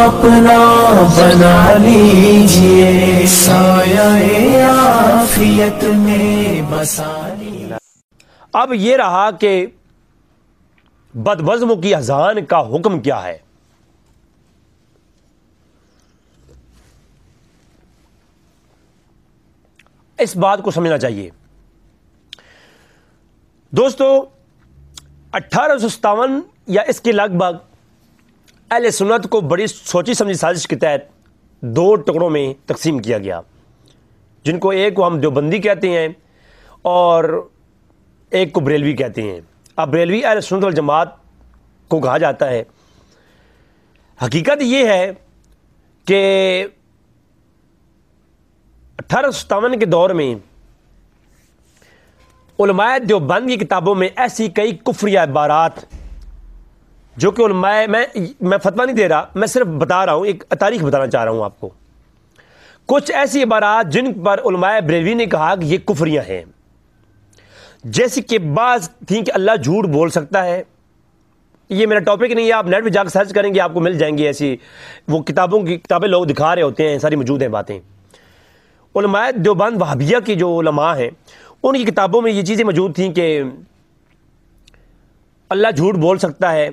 اپنا بنا لیجئے، سایہ عافیت میں بسا لیجئے۔ اب یہ رہا کہ بدمزموں کی اذان کا حکم کیا ہے۔ اس بات کو سمجھنا چاہیے دوستو۔ 1857 یا اس کے لگ بھگ اہل سنت کو بڑی سوچی سمجھی سازش کے تحت دو ٹکڑوں میں تقسیم کیا گیا، جن کو ایک کو ہم دیوبندی کہتے ہیں اور ایک کو بریلوی کہتے ہیں۔ اب بریلوی اہل سنت والجماعت کو کہا جاتا ہے۔ حقیقت یہ ہے کہ 1857 کے دور میں علماء دیوبند کی کتابوں میں ایسی کئی کفریہ عبارات جو کہ علماء، میں فتویٰ نہیں دے رہا، میں صرف بتا رہا ہوں، ایک تاریخ بتانا چاہ رہا ہوں آپ کو۔ کچھ ایسی عبارات جن پر علماء بریلوی نے کہا کہ یہ کفریاں ہیں، جیسے کہ بعض تھیں کہ اللہ جھوٹ بول سکتا ہے۔ یہ میرا ٹاپک نہیں ہے، آپ نیٹ پہ جا کے سرچ کریں گے آپ کو مل جائیں گی ایسی، وہ کتابیں لوگ دکھا رہے ہوتے ہیں، ساری موجود ہیں باتیں۔ علماء دیوبند وہابیہ کی جو علماء ہیں ان کی کتابوں میں یہ چیزیں موجود تھیں کہ اللہ جھوٹ بول سکتا ہے،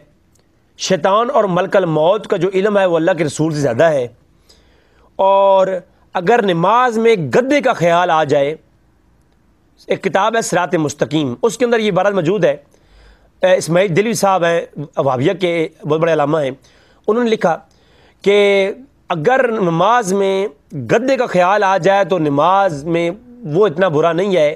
شیطان اور ملک الموت کا جو علم ہے وہ اللہ کے رسول سے زیادہ ہے، اور اگر نماز میں گدے کا خیال آ جائے، ایک کتاب ہے صراط مستقیم، اس کے اندر یہ عبارت موجود ہے۔ اسماعیل دلوی صاحب ہیں، وہابیہ کے بہت بڑے علامہ ہیں، انہوں نے لکھا کہ اگر نماز میں گدے کا خیال آ جائے تو نماز میں وہ اتنا برا نہیں ہے،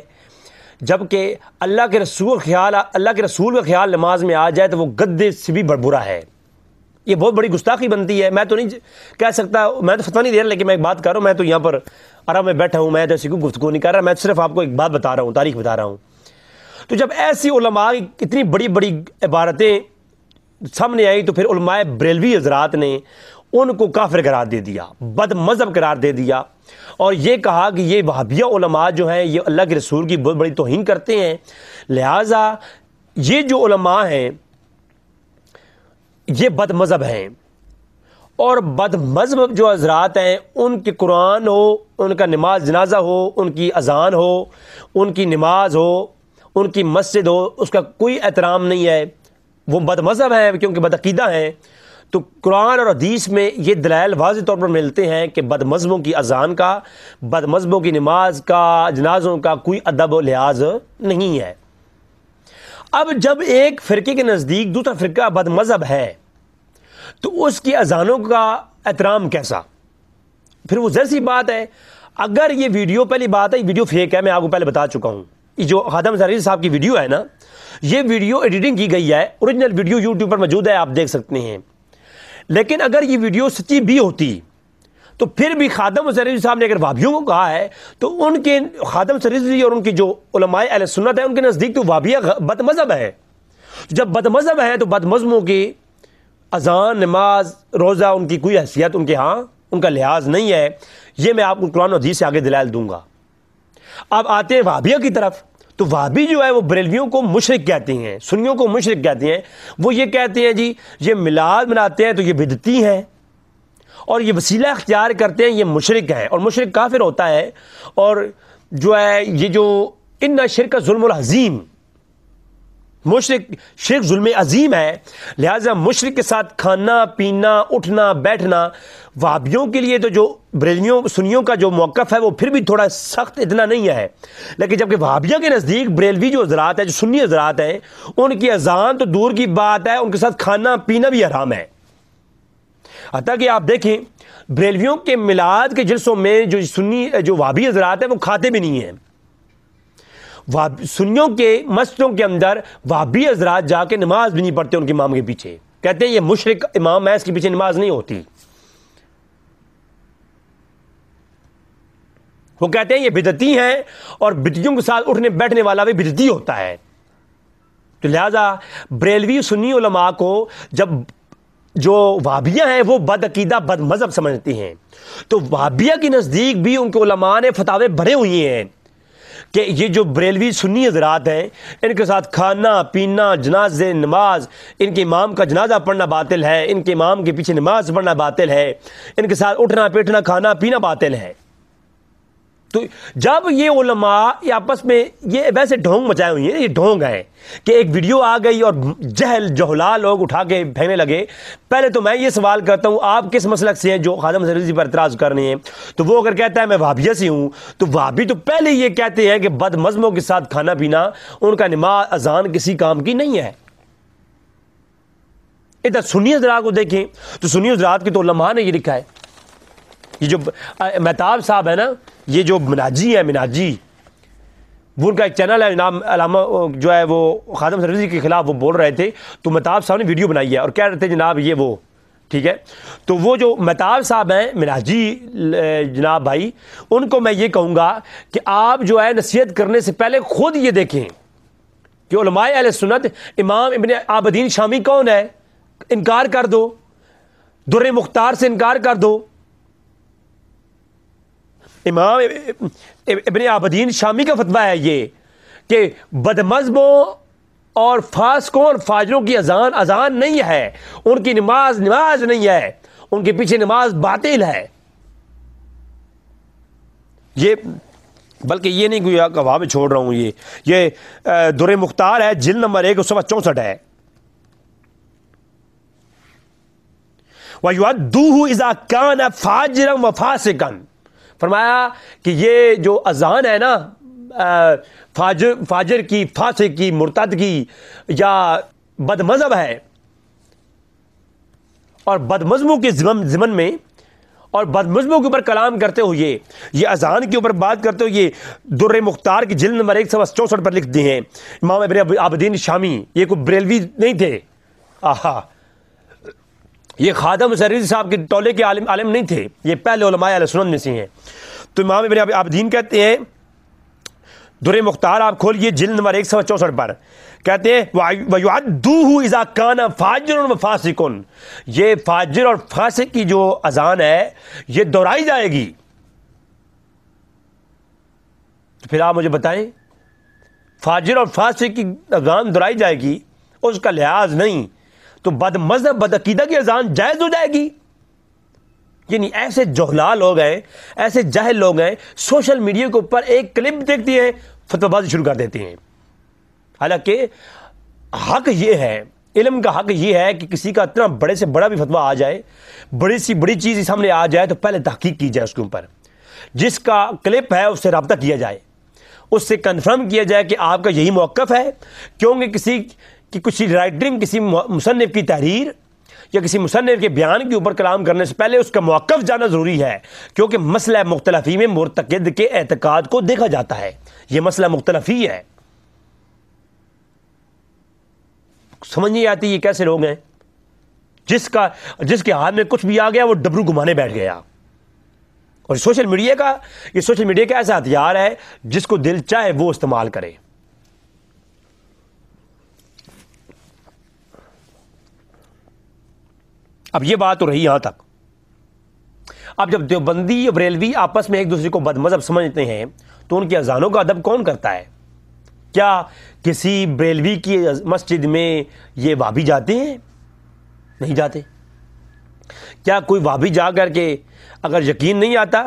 جبکہ اللہ کے رسول کا خیال نماز میں آ جائے تو وہ گدے سے بھی برا ہے۔ یہ بہت بڑی گستاخی بنتی ہے۔ میں تو نہیں کہہ سکتا، میں تو فتویٰ نہیں دے رہا، لیکن میں ایک بات کر رہا ہوں۔ میں تو یہاں پر آرام میں بیٹھا ہوں، میں تو ایسی کوئی گفتگو نہیں کر رہا، میں صرف آپ کو ایک بات بتا رہا ہوں، تاریخ بتا رہا ہوں۔ تو جب ایسی علماء کی اتنی بڑی بڑی عبارتیں سامنے آئی تو پھر علماء بریلوی حضرات نے ان کو کافر قرار دے دیا، بد مذہب قرار دے دیا، اور یہ کہا کہ یہ وہابیہ علماء جو ہیں یہ اللہ کے رسول کی بہت بڑی توہین کرتے ہیں، لہٰذا یہ جو علماء ہیں یہ بد مذہب ہیں۔ اور بد مذہب جو حضرات ہیں ان کے قرآن ہو، ان کا نماز جنازہ ہو، ان کی اذان ہو، ان کی نماز ہو، ان کی مسجد ہو، اس کا کوئی احترام نہیں ہے، وہ بد مذہب ہیں کیونکہ بد عقیدہ ہیں۔ تو قرآن اور حدیث میں یہ دلائل واضح طور پر ملتے ہیں کہ بد مذہبوں کی اذان کا، بد مذہبوں کی نماز کا، جنازوں کا کوئی ادب و لحاظ نہیں ہے۔ اب جب ایک فرقے کے نزدیک دوسرا فرقہ بد مذہب ہے تو اس کی اذانوں کا احترام کیسا؟ پھر وہ ظاہر سی بات ہے، اگر یہ ویڈیو، پہلی بات ہے یہ ویڈیو فیک ہے، میں آپ کو پہلے بتا چکا ہوں۔ یہ جو خادم زریر صاحب کی ویڈیو ہے نا، یہ ویڈیو ایڈیٹنگ کی گئی ہے، اوریجنل ویڈیو یوٹیوب پر موجود ہے، آپ دیکھ سکتے ہیں۔ لیکن اگر یہ ویڈیو سچی بھی ہوتی تو پھر بھی خادم زریر صاحب نے اگر وہابیوں کو کہا ہے تو ان کے خادم زریر اور ان کی جو علماء اہل سنت ہیں ان کے نزدیک تو وہابیہ بد مذہب ہے۔ جب بد مذہب ہے تو بد مذہبوں کی اذان، نماز، روزہ، ان کی کوئی حیثیت ان کے ہاں ان کا لحاظ نہیں ہے۔ یہ میں آپ کو قرآن و حدیث سے آگے دلائل دوں گا۔ اب آتے ہیں وہابیہ کی طرف، تو وہابی جو ہے وہ بریلویوں کو مشرک کہتے ہیں، سنیوں کو مشرک کہتے ہیں۔ وہ یہ کہتے ہیں جی یہ میلاد مناتے ہیں تو یہ بدعتی ہیں، اور یہ وسیلہ اختیار کرتے ہیں یہ مشرک ہیں، اور مشرک کافر ہوتا ہے، اور جو ہے یہ جو ان شرک ظلم العظیم، مشرک شرک ظلم عظیم ہے، لہٰذا مشرک کے ساتھ کھانا پینا اٹھنا بیٹھنا وہابیوں کے لیے، تو جو بریلویوں سنیوں کا جو موقف ہے وہ پھر بھی تھوڑا سخت اتنا نہیں ہے، لیکن جبکہ وہابیہ کے نزدیک بریلوی جو حضرات ہیں، جو سنی حضرات ہیں، ان کی اذان تو دور کی بات ہے، ان کے ساتھ کھانا پینا بھی حرام ہے۔ حتیٰ کہ آپ دیکھیں بریلویوں کے میلاد کے جلسوں میں جو سنی جو وہابی حضرات ہیں وہ کھاتے بھی نہیں ہیں۔ سنیوں کے مسجدوں کے اندر وہابی حضرات جا کے نماز بھی نہیں پڑھتے ان کے امام کے پیچھے، کہتے ہیں یہ مشرک امام ہے، اس کے پیچھے نماز نہیں ہوتی۔ وہ کہتے ہیں یہ بدعتی ہیں، اور بدعتیوں کے ساتھ اٹھنے بیٹھنے والا بھی بدعتی ہوتا ہے۔ تو لہذا بریلوی سنی علماء کو جب جو وہابیہ ہیں وہ بد عقیدہ بد مذہب سمجھتے ہیں، تو وہابیہ کے نزدیک بھی ان کے علماء نے فتاوے بھرے ہوئے ہیں کہ یہ جو بریلوی سنی حضرات ہیں ان کے ساتھ کھانا پینا جنازے نماز، ان کے امام کا جنازہ پڑھنا باطل ہے، ان کے امام کے پیچھے نماز پڑھنا باطل ہے، ان کے ساتھ اٹھنا بیٹھنا کھانا پینا باطل ہے۔ تو جب یہ علماء یہ آپس میں یہ ویسے ڈھونگ مچائے ہوئی ہیں، یہ ڈھونگ ہیں کہ ایک ویڈیو آ گئی اور جہلا لوگ اٹھا کے پھینکنے لگے۔ پہلے تو میں یہ سوال کرتا ہوں آپ کس مسلک سے ہیں جو خادم حسین رضوی پر اعتراض کر رہے ہیں؟ تو وہ اگر کہتا ہے میں وہابیہ سے ہوں تو وہابی تو پہلے یہ کہتے ہیں کہ بد مذہبوں کے ساتھ کھانا پینا ان کا نماز اذان کسی کام کی نہیں ہے۔ ادھر سنی حضرات کو دیکھیں تو سنی حضرات کی تو علماء نے یہ لکھا ہے، یہ جو مہتاب صاحب ہے نا، یہ جو مناجی ہے، مناجی وہ ان کا ایک چینل ہے، نام علامہ جو ہے وہ خادم حسین رضوی کے خلاف وہ بول رہے تھے، تو مہتاب صاحب نے ویڈیو بنائی ہے اور کہہ رہے تھے جناب یہ وہ ٹھیک ہے۔ تو وہ جو مہتاب صاحب ہیں مناجی جناب بھائی، ان کو میں یہ کہوں گا کہ آپ جو ہے نصیحت کرنے سے پہلے خود یہ دیکھیں کہ علماء اہل سنت امام ابن عابدین شامی کون ہے، انکار کر دو، در مختار سے انکار کر دو۔ امام ابن عابدین شامی کا فتویٰ ہے یہ کہ بد مذہبوں اور فاسقوں اور فاجروں کی اذان نہیں ہے، ان کی نماز نہیں ہے، ان کے پیچھے نماز باطل ہے۔ یہ بلکہ یہ نہیں کوئی ہوا میں چھوڑ رہا ہوں، یہ در مختار ہے، جلد نمبر 1 صفحہ 64 ہے۔ وَيُعَدُّوهُ إِذَا كَانَ فَاجِرًا وَفَاسِقًا، فرمایا کہ یہ جو اذان ہے نا فاجر کی، فاسق کی، مرتد کی یا بد مذہب ہے، اور بد مذہبوں کے ضمن میں اور بد مذہبوں کے اوپر کلام کرتے ہوئے یہ اذان کے اوپر بات کرتے ہوئے یہ در مختار کی جلد نمبر 1 صفحہ 64 پر لکھ دی ہیں امام ابن عابدین شامی، یہ کوئی بریلوی نہیں تھے، یہ خادم حسین رضوی صاحب کے ٹولے کے عالم نہیں تھے، یہ پہلے علماء اہل سنت میں سے ہیں۔ تو امام ابن عابدین کہتے ہیں، در مختار آپ کھولیے جلد نمبر 1 صفحہ 64 پر، کہتے ہیں وَيُعَدُّوهُ إِذَا كَانَ فَاجِرٌ وَفَاسِقٌ، یہ فاجر اور فاسق کی جو اذان ہے یہ دہرائی جائے گی۔ تو پھر آپ مجھے بتائیں فاجر اور فاسق کی اذان دہرائی جائے گی، اس کا لحاظ نہیں تو بد مذہب بد عقیدہ کی اذان جائز ہو جائے گی؟ یعنی ایسے جہلا لوگ ہیں، ایسے جاہل لوگ ہیں، سوشل میڈیا کے اوپر ایک کلپ دیکھتے ہیں فتوی بازی شروع کر دیتے ہیں۔ حالانکہ حق یہ ہے، علم کا حق یہ ہے کہ کسی کا اتنا بڑے سے بڑا بھی فتویٰ آ جائے، بڑی سی بڑی چیز سامنے آ جائے تو پہلے تحقیق کی جائے اس کے اوپر، جس کا کلپ ہے اس سے رابطہ کیا جائے، اس سے کنفرم کیا جائے کہ آپ کا یہی موقف ہے، کیونکہ کسی کی کچھ رائٹنگ، کسی مصنف کی تحریر یا کسی مصنف کے بیان کے اوپر کلام کرنے سے پہلے اس کا موقف جاننا ضروری ہے، کیونکہ مسئلہ مختلفی میں مرتقد کے اعتقاد کو دیکھا جاتا ہے، یہ مسئلہ مختلفی ہے۔ سمجھ نہیں آتی یہ کیسے لوگ ہیں جس کے ہاتھ میں کچھ بھی آ گیا وہ ڈبرو گھمانے بیٹھ گیا۔ اور سوشل میڈیا کا ایسا ہتھیار ہے جس کو دل چاہے وہ استعمال کرے۔ اب یہ بات تو رہی یہاں تک۔ اب جب دیوبندی اور بریلوی آپس میں ایک دوسرے کو بد مذہب سمجھتے ہیں تو ان کی اذانوں کا ادب کون کرتا ہے؟ کیا کسی بریلوی کی مسجد میں یہ وہابی جاتے ہیں؟ نہیں جاتے۔ کیا کوئی وہابی جا کر کے اگر یقین نہیں آتا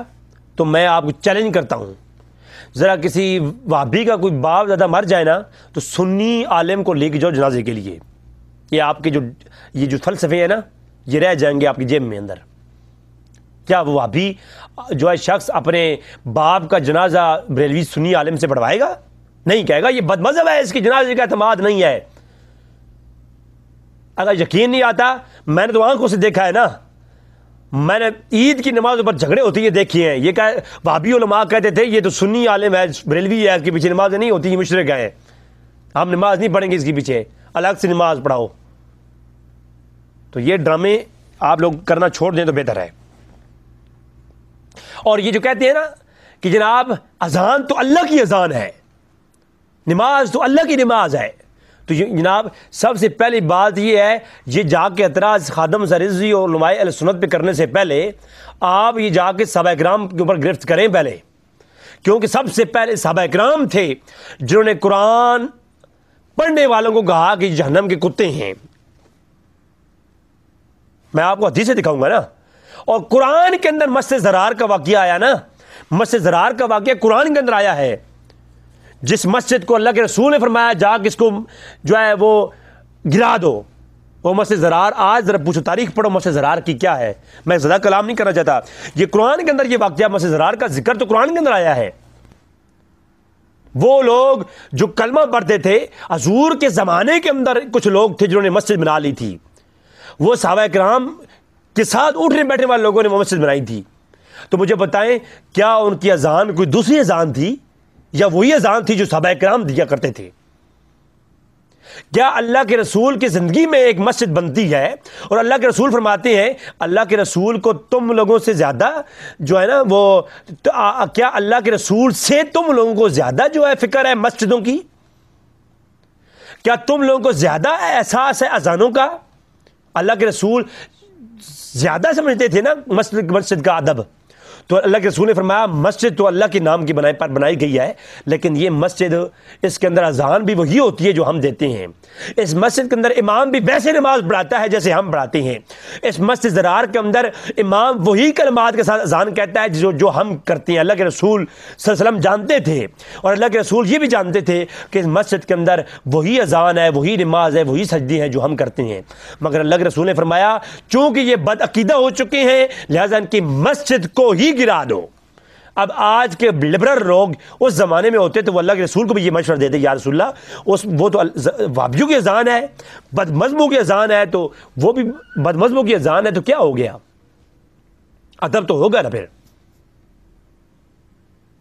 تو میں آپ کو چیلنج کرتا ہوں، ذرا کسی وہابی کا کوئی باپ زیادہ مر جائے نا تو سنی عالم کو لے کے جاؤ جنازے کے لیے، یہ آپ کے جو فلسفے ہیں نا یہ رہ جائیں گے آپ کی جیب میں اندر۔ کیا وہ وہابی جو ہے شخص اپنے باپ کا جنازہ بریلوی سنی عالم سے پڑھوائے گا؟ نہیں، کہے گا یہ بد مذہب ہے، اس کی جنازے کا اعتماد نہیں ہے۔ اگر یقین نہیں آتا، میں نے تو آنکھوں سے دیکھا ہے نا، میں نے عید کی نماز پر جھگڑے ہوتے یہ دیکھے ہیں۔ یہ وہابی علماء کہتے تھے یہ تو سنی عالم ہے، بریلوی ہے، اس کے پیچھے نماز نہیں ہوتی، یہ مشرک ہے، ہم نماز نہیں پڑھیں گے اس کے پیچھے، الگ سے نماز پڑھاؤ۔ تو یہ ڈرامے آپ لوگ کرنا چھوڑ دیں تو بہتر ہے۔ اور یہ جو کہتے ہیں نا کہ جناب اذان تو اللہ کی اذان ہے، نماز تو اللہ کی نماز ہے، تو جناب سب سے پہلی بات یہ ہے، یہ جا کے اعتراض خادم حسین رضوی اور علماء اہل سنت پہ کرنے سے پہلے آپ یہ جا کے صحابہ کرام کے اوپر گرفت کریں پہلے کیونکہ سب سے پہلے صحابہ کرام تھے جنہوں نے قرآن پڑھنے والوں کو کہا کہ جہنم کے کتے ہیں. میں آپ کو حدیثیں دکھاؤں گا نا. اور قرآن کے اندر مسجد زرار کا واقعہ آیا نا, مسجد زرار کا واقعہ قرآن کے اندر آیا ہے, جس مسجد کو اللہ کے رسول نے فرمایا جا کے اس کو جو ہے وہ گرا دو, وہ مسجد زرار. آج ذرا پوچھو, تاریخ پڑھو مسجد زرار کی کیا ہے. میں زیادہ کلام نہیں کرنا چاہتا, یہ قرآن کے اندر یہ واقعہ مسجد زرار کا ذکر تو قرآن کے اندر آیا ہے. وہ لوگ جو کلمہ پڑھتے تھے, حضور کے زمانے کے اندر کچھ لوگ تھے جنہوں نے مسجد بنا لی تھی, وہ صحابہ کرام کے ساتھ اٹھنے بیٹھنے والے لوگوں نے وہ مسجد بنائی تھی. تو مجھے بتائیں کیا ان کی اذان کوئی دوسری اذان تھی یا وہی اذان تھی جو صحابہ کرام دیا کرتے تھے؟ کیا اللہ کے رسول کی زندگی میں ایک مسجد بنتی ہے اور اللہ کے رسول فرماتے ہیں اللہ کے رسول کو تم لوگوں سے زیادہ جو ہے نا وہ کیا اللہ کے رسول سے تم لوگوں کو زیادہ جو ہے فکر ہے مسجدوں کی؟ کیا تم لوگوں کو زیادہ احساس ہے اذانوں کا؟ اللہ کے رسول زیادہ سمجھتے تھے نا مسجد کا ادب. تو اللہ کے رسول نے فرمایا مسجد تو اللہ کے نام کی بنائی گئی ہے, لیکن یہ مسجد اس کے اندر اذان بھی وہی ہوتی ہے جو ہم دیتے ہیں. اس مسجد کے اندر امام بھی ویسے نماز پڑھاتا ہے جیسے ہم پڑھاتے ہیں. اس مسجد زرار کے اندر امام وہی کلمات کے ساتھ اذان کہتا ہے جو ہم کرتے ہیں. اللہ کے رسول صلی اللہ علیہ وسلم جانتے تھے, اور اللہ کے رسول یہ بھی جانتے تھے کہ اس مسجد کے اندر وہی اذان ہے, وہی نماز ہے, وہی سجدے ہیں جو ہم کرتے ہیں. مگر اللہ کے رسول نے فرمایا چونکہ یہ بد عقیدہ ہو چکے ہیں لہذا ان کی مسجد کو ہی گرا دو. اب آج کے لبرل لوگ اس زمانے میں ہوتے تو وہ اللہ کے رسول کو بھی یہ مشورہ دیتے یا رسول اللہ وہ تو وابیوں کی اذان ہے, بد مذہبوں کی اذان ہے, تو وہ بھی بد مذہبوں کی اذان ہے تو کیا ہو گیا, ادب تو ہوگا نا پھر.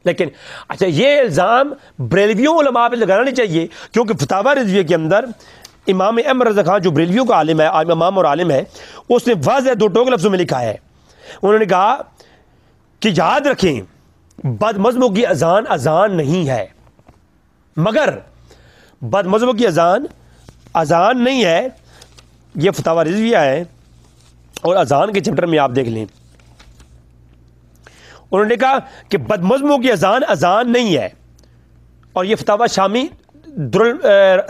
لیکن اچھا یہ الزام بریلویوں علماء پہ لگانا نہیں چاہیے, کیونکہ فتاوی رضویہ کے اندر امام احمد رضا خان جو بریلویوں کا عالم ہے, امام اور عالم ہے, اس نے واضح دو ٹوک لفظوں میں لکھا ہے. انہوں نے کہا کہ یاد رکھیں بد مذہبوں کی اذان اذان نہیں ہے, مگر بد مذہبوں کی اذان نہیں ہے. یہ فتاوی رضویہ ہے اور اذان کے چیپٹر میں آپ دیکھ لیں. انہوں نے کہا کہ بد مذہبوں کی اذان نہیں ہے, اور یہ فتاوی شامی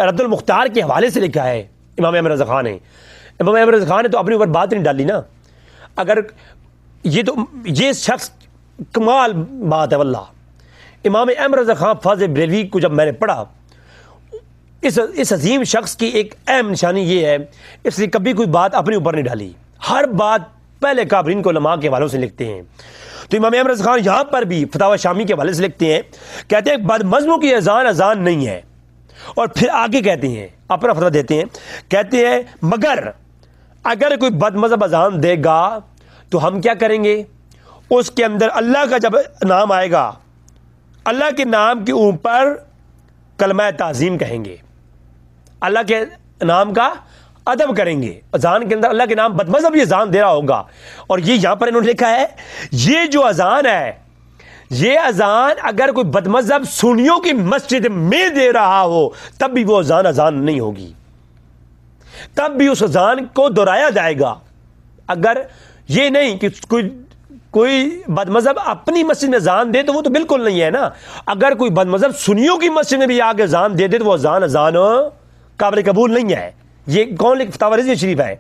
رد المختار کے حوالے سے لکھا ہے امام احمد رضا خان نے. امام احمد رضا خان نے تو اپنے اوپر بات نہیں ڈالی نا. اگر یہ شخص کمال بات ہے واللہ. امام احمد رضا خان فاضل بریلوی کو جب میں نے پڑھا, اس عظیم شخص کی ایک اہم نشانی یہ ہے اس نے کبھی کوئی بات اپنے اوپر نہیں ڈالی, ہر بات پہلے کابرین کو علماء کے حوالوں سے لکھتے ہیں. تو امام احمد رضا خان یہاں پر بھی فتاوی شامی کے حوالے سے لکھتے ہیں, کہتے ہیں بد مذہبوں کی اذان نہیں ہے, اور پھر آگے کہتے ہیں اپنا فتویٰ دیتے ہیں, کہتے ہیں مگر اگر کوئی بد مذہب اذان دے گا تو ہم کیا کریں گے, اس کے اندر اللہ کا جب نام آئے گا اللہ کے نام کے اوپر کلمہ تعظیم کہیں گے, اللہ کے نام کا ادب کریں گے. اذان کے اندر اللہ کے نام بد مذہب یہ اذان دے رہا ہوگا, اور یہ یہاں پر انہوں نے لکھا ہے یہ جو اذان ہے یہ اذان اگر کوئی بد مذہب سنیوں کی مسجد میں دے رہا ہو تب بھی وہ اذان نہیں ہوگی, تب بھی اس اذان کو دہرایا جائے گا. اگر یہ نہیں کہ کوئی بد مذہب اپنی مسجد میں اذان دے تو وہ تو بالکل نہیں ہے نا. اگر کوئی بد مذہب سنیوں کی مسجد میں بھی آگے اذان دے تو وہ اذان قابل قبول نہیں ہے. یہ کون لکھ فتاوی رضویہ شریف ہے,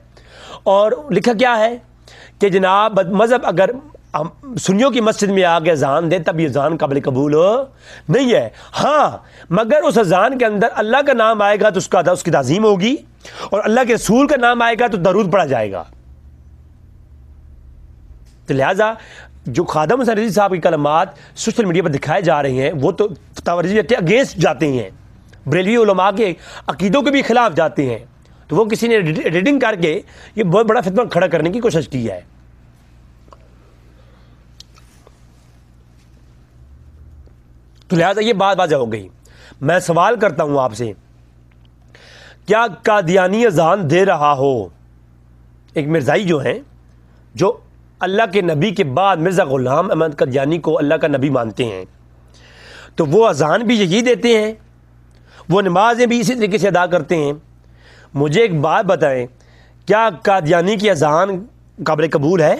اور لکھا کیا ہے کہ جناب بد مذہب اگر سنیوں کی مسجد میں آگے اذان دے تب یہ اذان قابل قبول نہیں ہے. ہاں مگر اس اذان کے اندر اللہ کا نام آئے گا تو اس کی تعظیم ہوگی, اور اللہ کے رسول کا نام آئے گا تو درود پڑھا جائے گا. تو لہٰذا جو خادم حسین رضوی صاحب کی کلمات سوشل میڈیا پر دکھائے جا رہے ہیں وہ تو فتاوی رضویہ کے اگینسٹ جاتے ہیں, بریلوی علماء کے عقیدوں کے بھی خلاف جاتے ہیں. تو وہ کسی نے ایڈیٹنگ کر کے یہ بہت بڑا فتنہ کھڑا کرنے کی کوشش کی ہے. تو لہٰذا یہ بات واضح ہو گئی. میں سوال کرتا ہوں آپ سے, کیا قادیانی اذان دے رہا ہو, ایک مرزائی جو ہیں جو اللہ کے نبی کے بعد مرزا غلام احمد قادیانی کو اللہ کا نبی مانتے ہیں, تو وہ اذان بھی یہی دیتے ہیں, وہ نمازیں بھی اسی طریقے سے ادا کرتے ہیں. مجھے ایک بات بتائیں, کیا قادیانی کی اذان قابل قبول ہے؟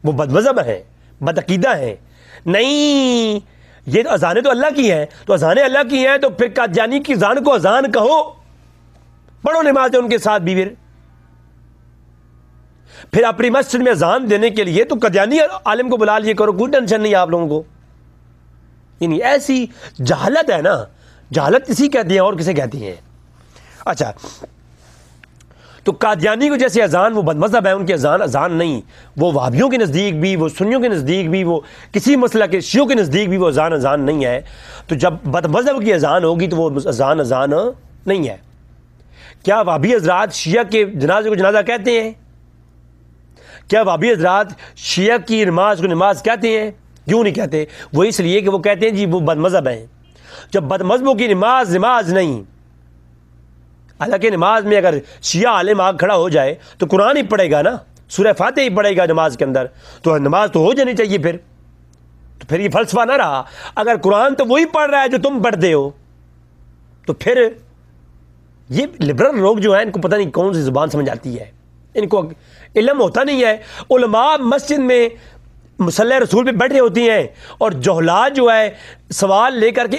وہ بد مذہب ہیں, بد عقیدہ ہیں؟ نہیں, یہ تو اذانیں تو اللہ کی ہیں، تو اذانیں اللہ کی ہیں تو پھر قادیانی کی اذان کو اذان کہو، پڑھو نماز ان کے ساتھ بھی۔ پھر اپنی مسجد میں اذان دینے کے لیے تو قادیانی عالم کو بلا لیے کرو، کوئی ٹینشن نہیں آپ لوگوں کو۔ یعنی ایسی جہالت ہے نا، جہالت کسی کہتی ہیں اور کسے کہتی ہیں؟ اچھا، تو قادیانی کو جیسے اذان وہ بد مذہب ہے، ان کی اذان نہیں، وہ وہابیوں کے نزدیک بھی، وہ سنیوں کے نزدیک بھی، وہ کسی مسئلہ کے شیعوں کے نزدیک بھی وہ اذان نہیں ہے۔ تو جب بد مذہب کی اذان ہوگی تو وہ اذان نہیں ہے۔ کیا وہابی حضرات شیعہ کے جنازے کو جنازہ کہتے ہیں؟ کیا وہابی حضرات شیعہ کی نماز کو نماز کہتے ہیں؟ کیوں نہیں کہتے؟ وہ اس لیے کہ وہ کہتے ہیں جی وہ بد مذہب ہیں۔ جب بد مذہبوں کی نماز نہیں، حالانکہ نماز میں اگر شیعہ عالم آگ کھڑا ہو جائے تو قرآن ہی پڑھے گا نا، سورہ فاتحہ ہی پڑھے گا نماز کے اندر، تو نماز تو ہو جانی چاہیے۔ پھر یہ فلسفہ نہ رہا، اگر قرآن تو وہی پڑھ رہا ہے جو تم پڑھتے ہو، تو پھر یہ لبرل لوگ جو ہیں ان کو پتہ نہیں کون سی زبان سمجھ آتی ہے، ان کو علم ہوتا نہیں ہے۔ علماء مسجد میں مصلی رسول پہ بیٹھے ہوتی ہیں اور جہلاء جو ہے سوال لے کر کے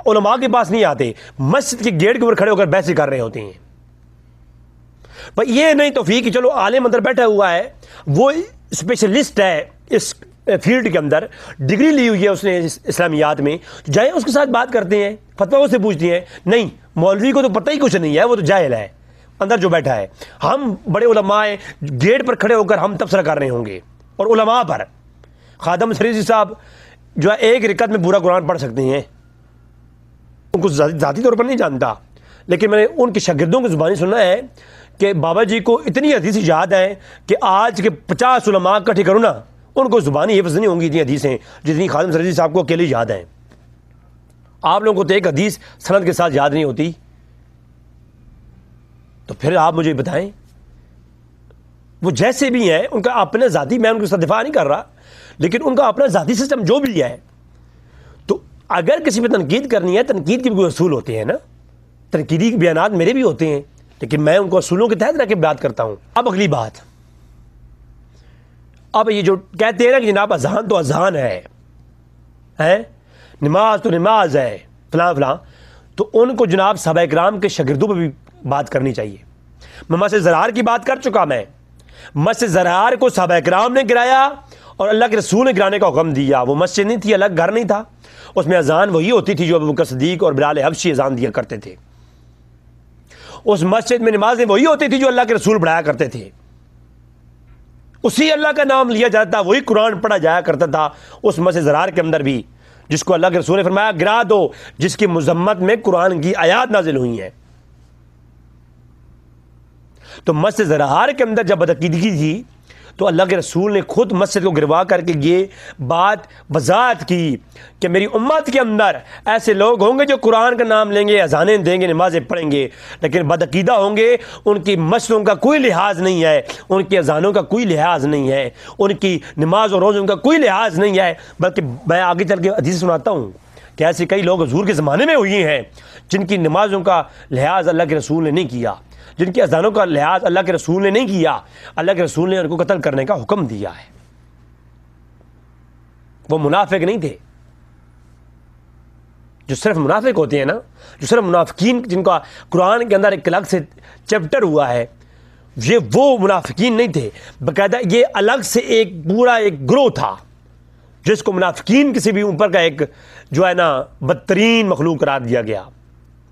علماء کے پاس نہیں آتے، مسجد کے گیٹ کے اوپر کھڑے ہو کر بحث کر رہے ہوتے ہیں۔ پر یہ نہیں توفیق کہ چلو عالم اندر بیٹھا ہوا ہے، وہ اسپیشلسٹ ہے اس فیلڈ کے اندر، ڈگری لی ہوئی ہے اس نے اسلامیات میں، جائیں اس کے ساتھ بات کرتے ہیں، فتویٰ سے پوچھتی ہیں۔ نہیں، مولوی کو تو پتہ ہی کچھ نہیں ہے، وہ تو جاہل ہے اندر جو بیٹھا ہے۔ ہم بڑے علماء ہیں، گیٹ پر کھڑے ہو کر ہم تبصرہ کر رہے ہوں گے، اور علماء پر خادم سریسی صاحب جو ہے ایک رکعت میں پورا قرآن پڑھ سکتے ہیں، ان کو ذاتی طور پر نہیں جانتا، لیکن میں نے ان کے شاگردوں کی زبانی سنا ہے کہ بابا جی کو اتنی حدیث یاد ہیں کہ آج کے 50 علماء اکٹھے کرو نا، ان کو زبانی حفظ نہیں ہوں گی اتنی حدیثیں جتنی خادم سریسی صاحب کو اکیلے یاد ہیں۔ آپ لوگوں کو تو ایک حدیث سند کے ساتھ یاد نہیں ہوتی، تو پھر آپ مجھے بتائیں وہ جیسے بھی ہیں، ان کا اپنا ذاتی، میں ان کے ساتھ دفاع نہیں کر رہا، لیکن ان کا اپنا ذاتی سسٹم جو بھی ہے، تو اگر کسی پہ تنقید کرنی ہے، تنقید کے بھی کوئی اصول ہوتے ہیں نا، تنقیدی بیانات میرے بھی ہوتے ہیں، لیکن میں ان کو اصولوں کے تحت رہ کے بات کرتا ہوں۔ اب اگلی بات، اب یہ جو کہتے ہیں نا کہ جناب اذان تو اذان ہے، نماز تو نماز ہے، فلاں فلاں، تو ان کو جناب صحابہ کرام کے شاگردوں پہ بھی بات کرنی چاہیے۔ میں مسجد زرار کی بات کر چکا، میں مسجد زرار کو صحابہ کرام نے گرایا اور اللہ کے رسول نے گرانے کا حکم دیا۔ وہ مسجد نہیں تھی، الگ گھر نہیں تھا، اس میں اذان وہی ہوتی تھی جو ابو بکر صدیق اور بلال حبشی اذان دیا کرتے تھے۔ اس مسجد میں نمازیں وہی ہوتی تھی جو اللہ کے رسول پڑھایا کرتے تھے، اسی اللہ کا نام لیا جاتا تھا، وہی قرآن پڑھا جایا کرتا تھا اس مسجد زرار کے اندر بھی، جس کو اللہ کے رسول نے فرمایا گرا دو، جس کی مذمت میں قرآن کی آیات نازل ہوئی ہیں۔ تو مسجد زرار کے اندر جب بدعقیدگی تھی تو اللہ کے رسول نے خود مسجد کو گروا کر کے یہ بات وضاحت کی کہ میری امت کے اندر ایسے لوگ ہوں گے جو قرآن کا نام لیں گے، اذانیں دیں گے، نمازیں پڑھیں گے، لیکن بدعقیدہ ہوں گے، ان کی مسجدوں کا کوئی لحاظ نہیں ہے، ان کی اذانوں کا کوئی لحاظ نہیں ہے، ان کی نماز اور روزوں کا کوئی لحاظ نہیں ہے۔ بلکہ میں آگے چل کے حدیث سناتا ہوں کہ ایسے کئی لوگ حضور کے زمانے میں ہوئی ہیں جن کی نمازوں کا لحاظ اللہ کے رسول نے نہیں کیا، جن کی اذانوں کا لحاظ اللہ کے رسول نے نہیں کیا، اللہ کے رسول نے ان کو قتل کرنے کا حکم دیا ہے۔ وہ منافق نہیں تھے، جو صرف منافق ہوتے ہیں نا، جو صرف منافقین جن کا قرآن کے اندر ایک الگ سے چیپٹر ہوا ہے، یہ وہ منافقین نہیں تھے، باقاعدہ یہ الگ سے ایک پورا ایک گروہ تھا جس کو منافقین کسی بھی اوپر کا ایک جو ہے نا بدترین مخلوق قرار دیا گیا۔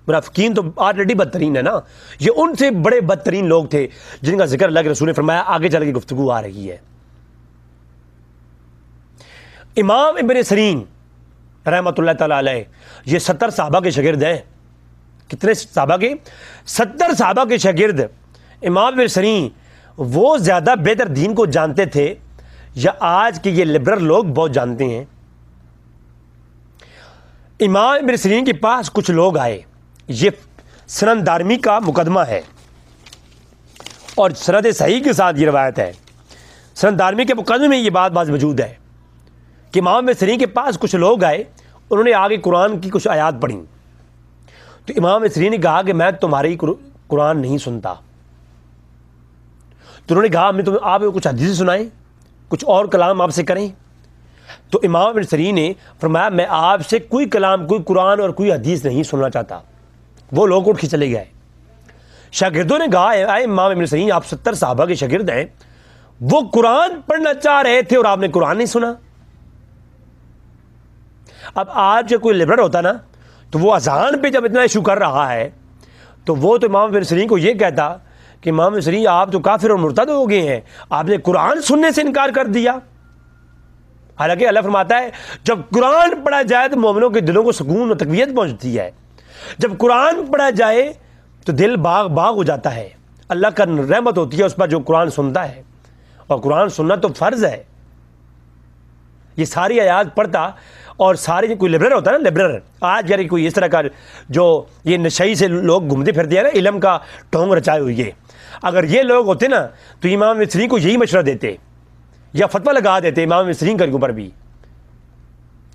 منافقین تو آلریڈی بدترین ہے نا، یہ ان سے بڑے بدترین لوگ تھے جن کا ذکر اللہ کے رسول نے فرمایا، آگے چل کے گفتگو آ رہی ہے۔ امام ابن سیرین رحمۃ اللہ تعالی علیہ یہ 70 صحابہ کے شاگرد ہیں۔ کتنے صحابہ کے؟ 70 صحابہ کے شاگرد امام ابن سیرین وہ زیادہ بہتر دین کو جانتے تھے یا آج کے یہ لبرل لوگ بہت جانتے ہیں؟ امام ابن سیرین کے پاس کچھ لوگ آئے، یہ سنن دارمی کا مقدمہ ہے اور سند صحیح کے ساتھ یہ روایت ہے، سنن دارمی کے مقدمے میں یہ بات موجود ہے کہ امام ابن سیرین کے پاس کچھ لوگ آئے، انہوں نے آگے قرآن کی کچھ آیات پڑھی، تو امام ابن سیرین نے کہا کہ میں تمہاری قرآن نہیں سنتا، تو انہوں نے کہا آپ کچھ حدیث سنائیں، کچھ اور کلام آپ سے کریں، تو امام ابن سیرین نے فرمایا میں آپ سے کوئی کلام، کوئی قرآن اور کوئی حدیث نہیں سننا چاہتا. وہ لوگ اٹھ کے چلے گئے. شاگردوں نے کہا اے امام ابن سیرین، آپ 70 صحابہ کے شاگرد ہیں، وہ قرآن پڑھنا چاہ رہے تھے اور آپ نے قرآن نہیں سنا. اب آج جو کوئی لبرل ہوتا نا تو وہ اذان پہ جب اتنا ایشو کر رہا ہے تو وہ تو امام ابن سیرین کو یہ کہتا کہ امام ابن سیرین آپ تو کافر اور مرتد ہو گئے ہیں، آپ نے قرآن سننے سے انکار کر دیا. حالانکہ اللہ فرماتا ہے جب قرآن پڑھا جائے تو مومنوں کے دلوں کو سکون و تقویت پہنچتی ہے. جب قرآن پڑھا جائے تو دل باغ باغ ہو جاتا ہے. اللہ کا رحمت ہوتی ہے اس پر جو قرآن سنتا ہے، اور قرآن سننا تو فرض ہے. یہ ساری آیات پڑھتا اور سارے کوئی لبرل ہوتا ہے نا، لبرل آج یار کوئی اس طرح کا جو یہ نشئی سے لوگ گھومتے پھرتے ہیں نا، علم کا ٹھونگ رچائے ہوئی ہے، اگر یہ لوگ ہوتے نا تو امام ابن سیرین کو یہی مشورہ دیتے یا فتویٰ لگا دیتے امام ابن سیرین کے اوپر بھی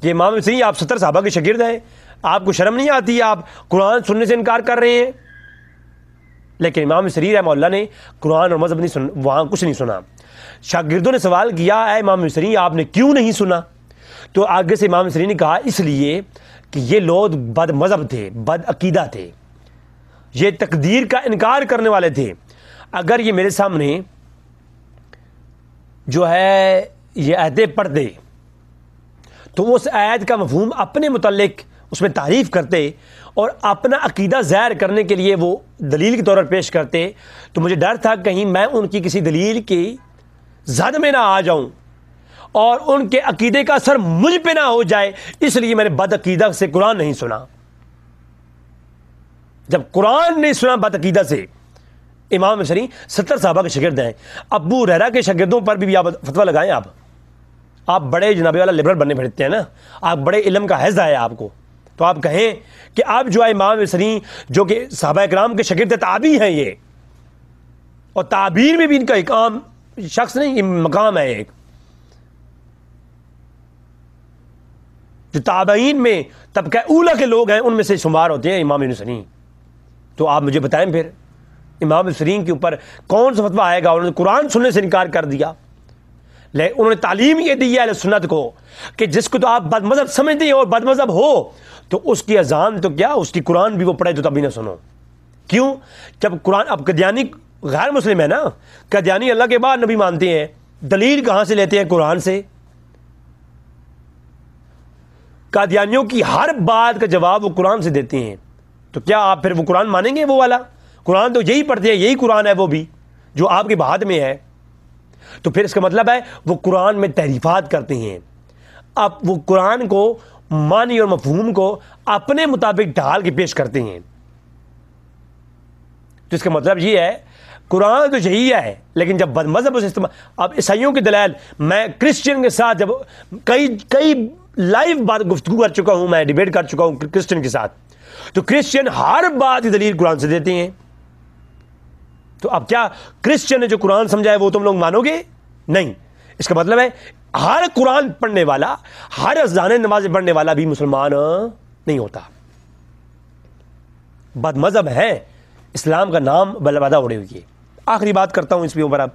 کہ امام ابن سیرین آپ 70 صحابہ کے شاگرد ہیں، آپ کو شرم نہیں آتی، آپ قرآن سننے سے انکار کر رہے ہیں. لیکن امام ابن سیرین رحمہ اللہ نے قرآن اور مذہب نہیں وہاں کچھ نہیں سنا. شاگردوں نے سوال کیا اے امام ابن سیرین آپ نے کیوں نہیں سنا؟ تو آگے سے امام ابن سیرین نے کہا اس لیے کہ یہ لوگ بد مذہب تھے، بد عقیدہ تھے، یہ تقدیر کا انکار کرنے والے تھے. اگر یہ میرے سامنے جو ہے یہ آیتیں پڑھتے تو اس آیت کا مفہوم اپنے متعلق اس میں تعریف کرتے اور اپنا عقیدہ ظاہر کرنے کے لیے وہ دلیل کے طور پر پیش کرتے، تو مجھے ڈر تھا کہیں میں ان کی کسی دلیل کی زد میں نہ آ جاؤں اور ان کے عقیدے کا اثر مجھ پہ نہ ہو جائے، اس لیے میں نے بد عقیدہ سے قرآن نہیں سنا. جب قرآن نہیں سنا بد عقیدہ سے، امام ابن سیرین 70 صحابہ کے شاگرد ہیں. ابو ہریرہ کے شاگردوں پر بھی آپ فتویٰ لگائیں. آپ بڑے جناب والا لبرل بننے پھرتے ہیں نا، آپ بڑے علم کا حیض ہے آپ کو، تو آپ کہیں کہ آپ جو ہے امام ابن سیرین جو کہ صحابہ اکرام کے شاگرد تابعی ہیں یہ، اور تعبیر میں بھی ان کا ایک عام شخص نہیں مقام ہے، ایک جو تابعین میں طبقہ اولیٰ کے لوگ ہیں ان میں سے شمار ہوتے ہیں امام ابن سیرین. تو آپ مجھے بتائیں پھر امام ابن سیرین کے اوپر کون سا فتویٰ آئے گا؟ انہوں نے قرآن سننے سے انکار کر دیا. انہوں نے تعلیم یہ دی ہے اہل سنت کو کہ جس کو تو آپ بد مذہب سمجھتے ہیں اور بد مذہب ہو تو اس کی اذان تو کیا، اس کی قرآن بھی وہ پڑھے تو تبھی نہ سنو. کیوں؟ جب قرآن، اب قادیانی غیر مسلم ہے نا، قادیانی اللہ کے بعد نبی مانتے ہیں، دلیل کہاں سے لیتے ہیں؟ قرآن سے. قادیانیوں کی ہر بات کا جواب وہ قرآن سے دیتے ہیں، تو کیا آپ پھر وہ قرآن مانیں گے؟ وہ والا قرآن تو یہی پڑھتے ہیں، یہی قرآن ہے وہ بھی جو آپ کے بہاد میں ہے. تو پھر اس کا مطلب ہے وہ قرآن میں تحریفات کرتے ہیں، اب وہ قرآن کو معنی اور مفہوم کو اپنے مطابق ڈھال کے پیش کرتے ہیں. تو اس کا مطلب یہ ہے قرآن تو یہی ہے، لیکن جب بد مذہب اسے استعمال، اب عیسائیوں کی دلائل، میں کرسچن کے ساتھ جب کئی لائیو بات گفتگو کر چکا ہوں، میں ڈیبیٹ کر چکا ہوں کرسچن کے ساتھ، تو کرسچن ہر بات کی دلیل قرآن سے دیتے ہیں. تو اب کیا کرسچن نے جو قرآن سمجھا ہے وہ تم لوگ مانو گے؟ نہیں. اس کا مطلب ہے ہر قرآن پڑھنے والا، ہر اذان نماز پڑھنے والا بھی مسلمان نہیں ہوتا، بد مذہب ہے، اسلام کا نام بلبادہ اڑے ہوئی ہے. آخری بات کرتا ہوں اس پہ اوپر. اب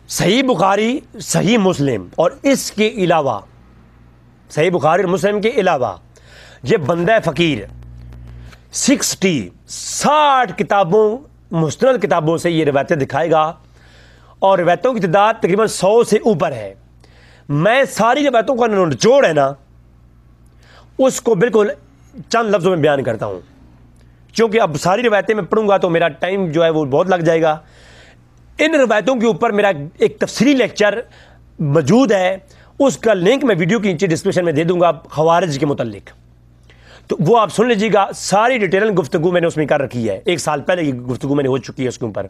صحیح بخاری، صحیح مسلم اور اس کے علاوہ، صحیح بخاری اور مسلم کے علاوہ یہ بندہ فقیر 60 کتابوں، مستند کتابوں سے یہ روایتیں دکھائے گا، اور روایتوں کی تعداد تقریباً 100 سے اوپر ہے. میں ساری روایتوں کا نچوڑ ہے نا اس کو بالکل چند لفظوں میں بیان کرتا ہوں، کیونکہ اب ساری روایتیں میں پڑھوں گا تو میرا ٹائم جو ہے وہ بہت لگ جائے گا. ان روایتوں کے اوپر میرا ایک تفصیلی لیکچر موجود ہے، اس کا لنک میں ویڈیو کے نیچے ڈسکرپشن میں دے دوں گا خوارج کے متعلق، تو وہ آپ سن لیجیے گا. ساری ڈیٹیل گفتگو میں نے اس میں کر رکھی ہے، 1 سال پہلے کی گفتگو میں نے ہو چکی ہے اس کے اوپر.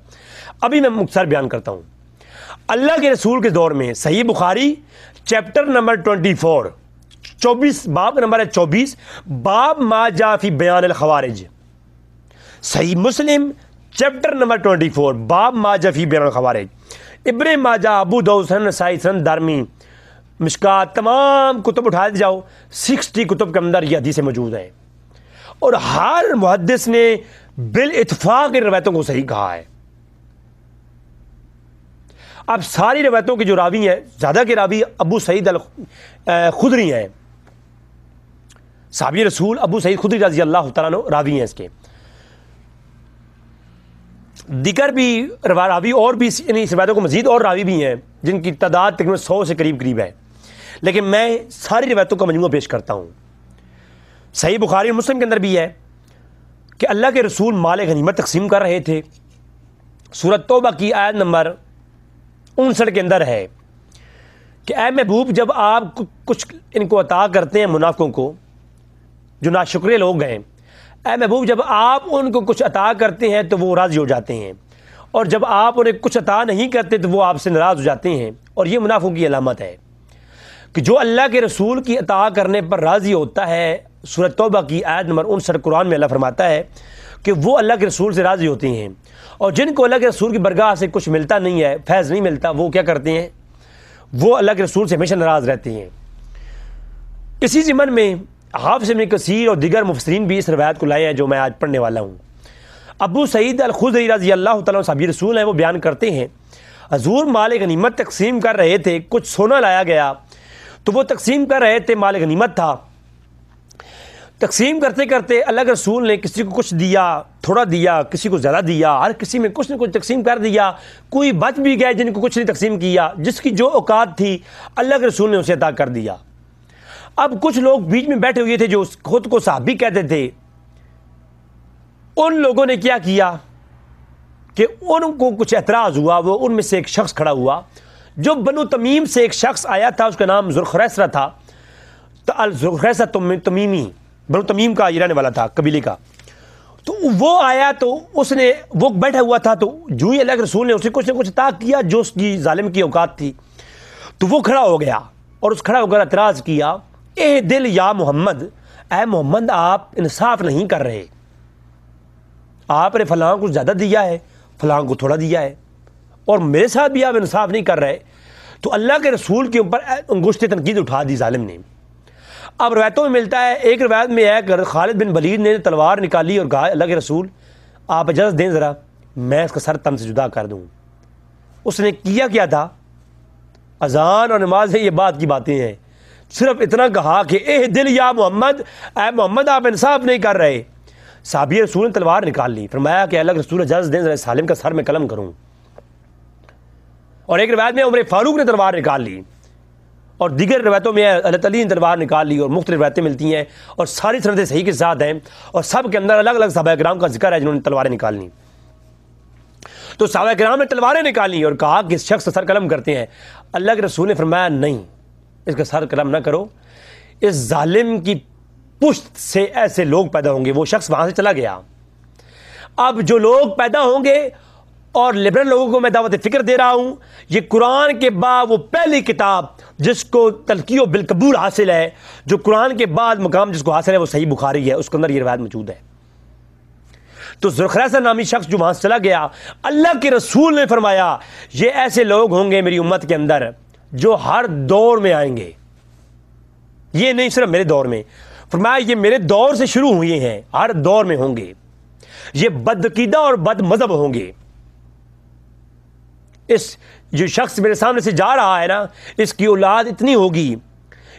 ابھی میں مختصر بیان کرتا ہوں. اللہ کے رسول کے دور میں صحیح بخاری چیپٹر نمبر 24 باب نمبر 24 باب ما جاء فی بیان الخوارج. صحیح مسلم چیپٹر نمبر 24 باب ما جاء فی بیان الخوارج. ابن ماجہ، ابو داؤد، سنن نسائی، سنن دارمی، مشکات، تمام کتب اٹھا جاؤ، 60 کتب کے اندر یہ حدیثیں موجود ہیں، اور ہر محدث نے بالاتفاق ان روایتوں کو صحیح کہا ہے. اب ساری روایتوں کے جو راوی ہیں، زیادہ کے راوی ابو سعید الخدری ہیں، صحابی رسول ابو سعید خدری رضی اللہ تعالیٰ عنہ راوی ہیں اس کے. دیگر بھی راوی اور بھی اس روایتوں کو مزید اور راوی بھی ہیں جن کی تعداد تقریباً 100 سے قریب ہے، لیکن میں ساری روایتوں کا مجموعہ پیش کرتا ہوں. صحیح بخاری اور مسلم کے اندر بھی ہے کہ اللہ کے رسول مال غنیمت تقسیم کر رہے تھے. سورۃ توبہ کی آیت نمبر 59 کے اندر ہے کہ اے محبوب، جب آپ کچھ ان کو عطا کرتے ہیں، منافقوں کو جو ناشکرے لوگ ہیں، اے محبوب جب آپ ان کو کچھ عطا کرتے ہیں تو وہ راضی ہو جاتے ہیں، اور جب آپ انہیں کچھ عطا نہیں کرتے تو وہ آپ سے ناراض ہو جاتے ہیں. اور یہ منافقوں کی علامت ہے کہ جو اللہ کے رسول کی عطا کرنے پر راضی ہوتا ہے. سورۃ توبہ کی آیت نمبر 59 قرآن میں اللہ فرماتا ہے کہ وہ اللہ کے رسول سے راضی ہوتے ہیں، اور جن کو اللہ کے رسول کی برگاہ سے کچھ ملتا نہیں ہے، فیض نہیں ملتا، وہ کیا کرتے ہیں؟ وہ اللہ کے رسول سے ہمیشہ ناراض رہتے ہیں. اسی ضمن میں حافظ ابن کثیر اور دیگر مفسرین بھی اس روایت کو لائے ہیں جو میں آج پڑھنے والا ہوں. ابو سعید الخدری رضی اللہ تعالیٰ عنہ صحابی رسول ہیں، وہ بیان کرتے ہیں حضور مال غنیمت تقسیم کر رہے تھے، کچھ سونا لایا گیا تو وہ تقسیم کر رہے تھے، مال غنیمت تھا. تقسیم کرتے کرتے اللہ کے رسول نے کسی کو کچھ دیا، تھوڑا دیا، کسی کو زیادہ دیا، ہر کسی میں کچھ نہ کچھ تقسیم کر دیا. کوئی بچ بھی گئے جن کو کچھ نہیں تقسیم کیا، جس کی جو اوقات تھی اللہ کے رسول نے اسے عطا کر دیا. اب کچھ لوگ بیچ میں بیٹھے ہوئے تھے جو خود کو صحابی کہتے تھے. ان لوگوں نے کیا کیا کہ ان کو کچھ اعتراض ہوا. وہ ان میں سے ایک شخص کھڑا ہوا جو بنو تمیم سے ایک شخص آیا تھا، اس کا نام ذوالخریسرہ تھا. ذوالخریسرہ تمیمی، بنو تمیم کا یہ رہنے والا تھا قبیلے کا. تو وہ آیا تو اس نے، وہ بیٹھا ہوا تھا، تو جو ہی اللہ کے رسول نے اسے کچھ نہ کچھ عطا کیا جو اس کی ظالم کی اوقات تھی، تو وہ کھڑا ہو گیا اور اس کھڑا ہو کر اعتراض کیا، اے دل یا محمد، اے محمد آپ انصاف نہیں کر رہے، آپ نے فلاں کو زیادہ دیا ہے، فلاں کو تھوڑا دیا ہے، اور میرے ساتھ بھی آپ انصاف نہیں کر رہے. تو اللہ کے رسول کے اوپر انگشت تنقید اٹھا دی ظالم نے. اب روایتوں میں ملتا ہے، ایک روایت میں ہے کہ خالد بن ولید نے تلوار نکالی اور کہا اللہ کے رسول آپ اجازت دیں ذرا میں اس کا سر تن سے جدا کر دوں. اس نے کیا تھا؟ اذان اور نماز سے یہ بات کی باتیں ہیں. صرف اتنا کہا کہ اے دل یا محمد، اے محمد آپ انصاف نہیں کر رہے. صحابی رسول نے تلوار نکال لی، فرمایا کہ اللہ کے رسول اجازت دیں ذرا سالم کا سر میں قلم کروں. اور ایک روایت میں عمر فاروق نے تلوار نکال لی، اور دیگر روایتوں میں حضرت علی نے تلوار نکال لی، اور مختلف روایتیں ملتی ہیں اور ساری سندیں صحیح کے ساتھ ہیں، اور سب کے اندر الگ الگ صحابہ کرام کا ذکر ہے جنہوں نے تلواریں نکالنی. تو صحابہ کرام نے تلواریں نکالی اور کہا کہ اس شخص کا سر قلم کرتے ہیں. اللہ کے رسول نے فرمایا نہیں، اس کا سر قلم نہ کرو، اس ظالم کی پشت سے ایسے لوگ پیدا ہوں گے. وہ شخص وہاں سے چلا گیا. اب جو لوگ پیدا ہوں گے، اور لبرل لوگوں کو میں دعوت فکر دے رہا ہوں، یہ قرآن کے بعد وہ پہلی کتاب جس کو تلقی و بالقبول حاصل ہے، جو قرآن کے بعد مقام جس کو حاصل ہے وہ صحیح بخاری ہے، اس کے اندر یہ روایت موجود ہے. تو ذوالخریسرہ نامی شخص جو وہاں سے چلا گیا، اللہ کے رسول نے فرمایا یہ ایسے لوگ ہوں گے میری امت کے اندر جو ہر دور میں آئیں گے. یہ نہیں صرف میرے دور میں، فرمایا یہ میرے دور سے شروع ہوئے ہیں، ہر دور میں ہوں گے. یہ بدعقیدہ اور بد مذہب ہوں گے. اس جو شخص میرے سامنے سے جا رہا ہے نا، اس کی اولاد اتنی ہوگی،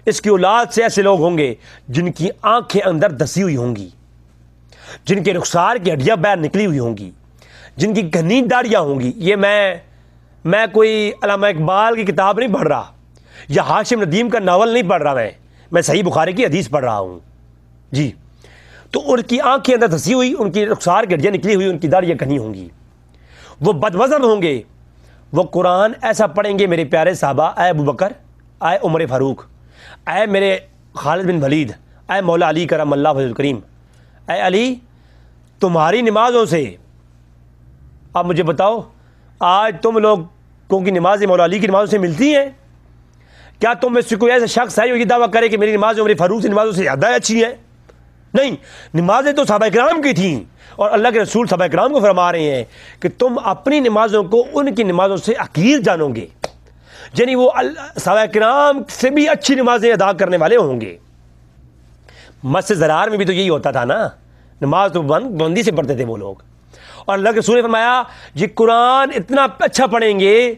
اس کی اولاد سے ایسے لوگ ہوں گے جن کی آنکھیں اندر دسی ہوئی ہوں گی، جن کے رخسار کی ہڈیاں باہر نکلی ہوئی ہوں گی، جن کی گھنی داڑیاں ہوں گی. یہ میں کوئی علامہ اقبال کی کتاب نہیں پڑھ رہا یا ہاشم ندیم کا ناول نہیں پڑھ رہا، میں صحیح بخاری کی حدیث پڑھ رہا ہوں جی. تو ان کی آنکھیں اندر دسی ہوئی، ان کی رخسار کی ہڈیاں نکلی ہوئی، ان کی داڑیاں گھنی ہوں گی. وہ بد مذہب ہوں گے. وہ قرآن ایسا پڑھیں گے میرے پیارے صحابہ، اے ابو بکر، اے عمر فاروق، اے میرے خالد بن ولید، اے مولا علی کرم اللہ وجہ الکریم، اے علی تمہاری نمازوں سے، اب مجھے بتاؤ آج تم لوگوں کی نمازیں مولا علی کی نمازوں سے ملتی ہیں؟ کیا تم میں سے کوئی ایسا شخص ہے جو یہ دعویٰ کرے کہ میری نمازیں عمر فاروق سے نمازوں سے زیادہ اچھی ہیں؟ نہیں، نمازیں تو صحابہ کرام کی تھیں، اور اللہ کے رسول صحابہ کرام کو فرما رہے ہیں کہ تم اپنی نمازوں کو ان کی نمازوں سے حقیر جانو گے، یعنی وہ صحابہ کرام سے بھی اچھی نمازیں ادا کرنے والے ہوں گے. مسجد زرار میں بھی تو یہی ہوتا تھا نا، نماز تو بندی سے پڑھتے تھے وہ لوگ. اور اللہ کے رسول نے فرمایا یہ قرآن اتنا اچھا پڑھیں گے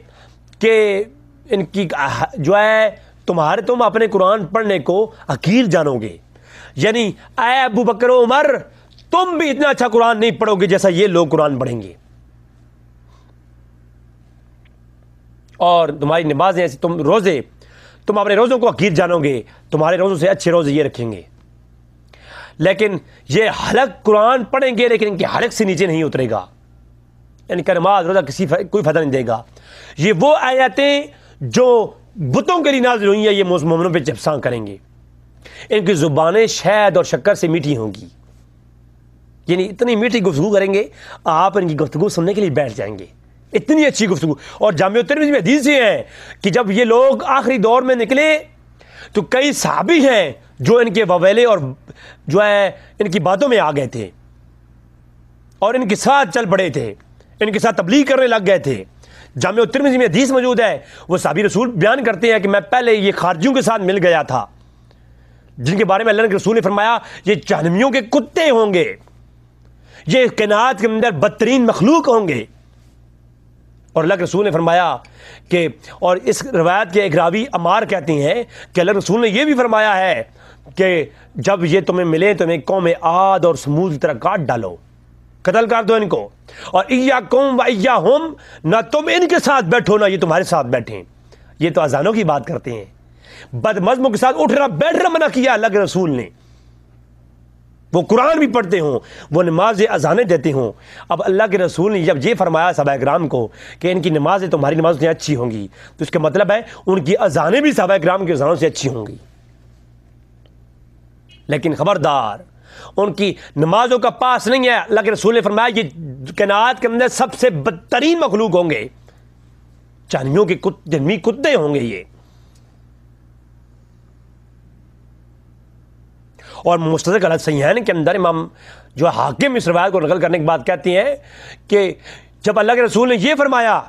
کہ ان کی جو ہے تم اپنے قرآن پڑھنے کو حقیر جانو گے، یعنی اے ابو بکر و عمر تم بھی اتنا اچھا قرآن نہیں پڑھو گے جیسا یہ لوگ قرآن پڑھیں گے، اور تمہاری نمازیں ایسی، تم اپنے روزوں کو حقیر جانو گے، تمہارے روزوں سے اچھے روزے یہ رکھیں گے، لیکن یہ حلق قرآن پڑھیں گے لیکن ان کے حلق سے نیچے نہیں اترے گا، ان کا نماز روزہ کوئی فائدہ نہیں دے گا۔ یہ وہ آیتیں جو بتوں کے لیے نازل ہوئی ہیں یہ مومنوں پہ جبساں کریں گے، ان کی زبانیں شہد اور شکر سے میٹھی ہوں گی، یعنی اتنی میٹھی گفتگو کریں گے آپ ان کی گفتگو سننے کے لیے بیٹھ جائیں گے، اتنی اچھی گفتگو۔ اور جامع ترمذی میں حدیث یہ ہے کہ جب یہ لوگ آخری دور میں نکلے تو کئی صحابی ہیں جو ان کے وویلے اور جو ہے ان کی باتوں میں آ گئے تھے اور ان کے ساتھ چل پڑے تھے، ان کے ساتھ تبلیغ کرنے لگ گئے تھے۔ جامع ترمذی میں حدیث موجود ہے، وہ صحابی رسول بیان کرتے ہیں کہ میں پہلے یہ خارجیوں کے ساتھ مل گیا تھا جن کے بارے میں اللہ کے رسول نے فرمایا یہ جہنمیوں کے کتے ہوں گے، یہ کائنات کے اندر بدترین مخلوق ہوں گے، اور اللہ کے رسول نے فرمایا کہ، اور اس روایت کے ایک راوی عمار کہتے ہیں کہ اللہ کے رسول نے یہ بھی فرمایا ہے کہ جب یہ تمہیں ملے تو انہیں قوم عاد اور سمود کی طرح کاٹ ڈالو، قتل کر دو ان کو، اور ایاکم و ایاہم، نہ تم ان کے ساتھ بیٹھو نہ یہ تمہارے ساتھ بیٹھیں۔ یہ تو اذانوں کی بات کرتے ہیں، بد مذہبوں کے ساتھ اٹھنا بیٹھنا منع کیا اللہ کے رسول نے، وہ قرآن بھی پڑھتے ہوں، وہ نماز اذانیں دیتے ہوں۔ اب اللہ کے رسول نے جب یہ فرمایا صحابہ کرام کو کہ ان کی نمازیں تمہاری نمازوں سے اچھی ہوں گی، تو اس کا مطلب ہے ان کی اذانیں بھی صحابہ کرام کی اذانوں سے اچھی ہوں گی، لیکن خبردار ان کی نمازوں کا پاس نہیں ہے۔ اللہ کے رسول نے فرمایا یہ کائنات کے اندر سب سے بدترین مخلوق ہوں گے، جہنمیوں کے جہنمی کتے ہوں گے یہ۔ اور مستدرک علی الصحیحین کے اندر امام جو حاکم اس روایت کو نقل کرنے کے بعد کہتے ہیں کہ جب اللہ کے رسول نے یہ فرمایا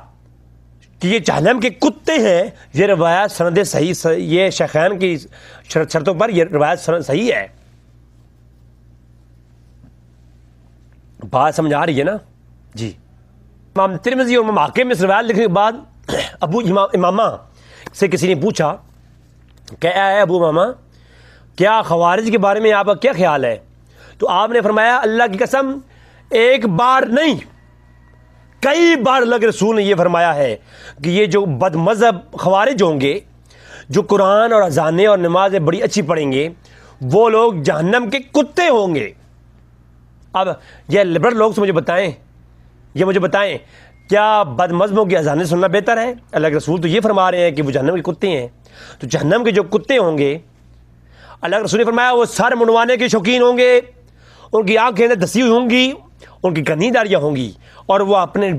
کہ یہ جہنم کے کتے ہیں، یہ روایت سند صحیح، یہ شیخین کی شرطوں پر یہ روایت سند صحیح ہے۔ بات سمجھ آ رہی ہے نا جی؟ امام ترمذی اور امام حاکم اس روایت لکھنے کے بعد ابو امامہ سے کسی نے پوچھا کہ اے ابو امامہ کیا خوارج کے بارے میں آپ کا کیا خیال ہے؟ تو آپ نے فرمایا اللہ کی قسم ایک بار نہیں کئی بار اللہ کے رسول نے یہ فرمایا ہے کہ یہ جو بد مذہب خوارج ہوں گے، جو قرآن اور اذانیں اور نمازیں بڑی اچھی پڑھیں گے، وہ لوگ جہنم کے کتے ہوں گے۔ اب یہ لبرل لوگ سے مجھے بتائیں کیا بد مذہبوں کی اذانیں سننا بہتر ہے؟ اللہ کے رسول تو یہ فرما رہے ہیں کہ وہ جہنم کے کتے ہیں، تو جہنم کے جو کتے ہوں گے اللہ کے رسول نے فرمایا وہ سر منڈوانے کے شوقین ہوں گے، ان کی آنکھیں دسی ہوئی ہوں گی، ان کی گندی داڑیاں ہوں گی، اور وہ اپنے